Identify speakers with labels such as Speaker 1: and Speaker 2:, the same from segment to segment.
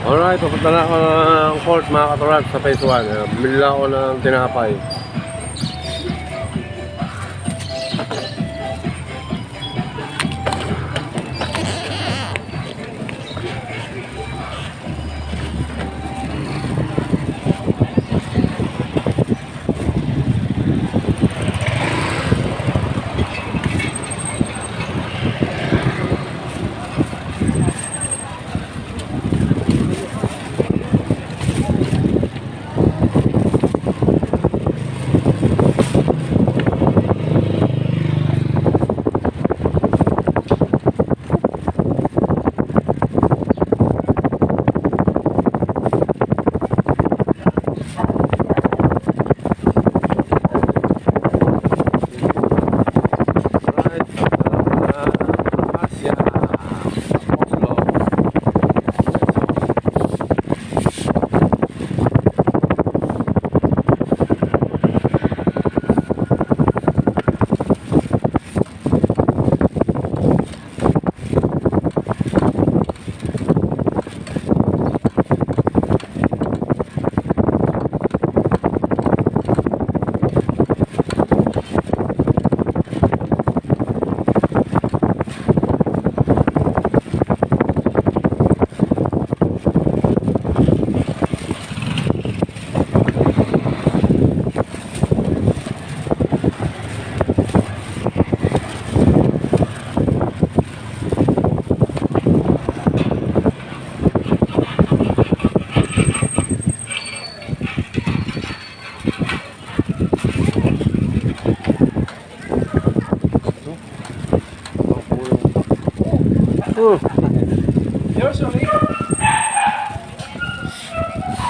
Speaker 1: Alright, papunta na ako ng court mga katurat sa phase 1. Bumili lang ako ng tinapay.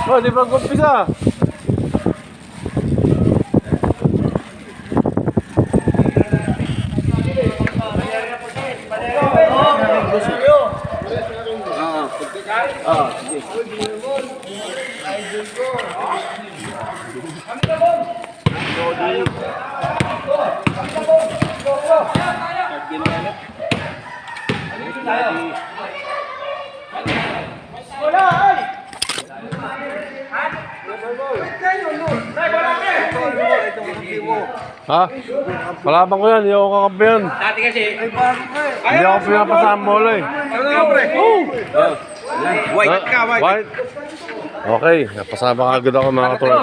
Speaker 1: Oh, di ba kumpisa? Ha? Kalaban ko yan, hindi ako kakampihan.
Speaker 2: Dati kasi,
Speaker 1: Hindi ako pinapasa ang bola eh.
Speaker 2: ano nga pre? White ka, white.
Speaker 1: White? Okay, napasama agad ako mga katulad.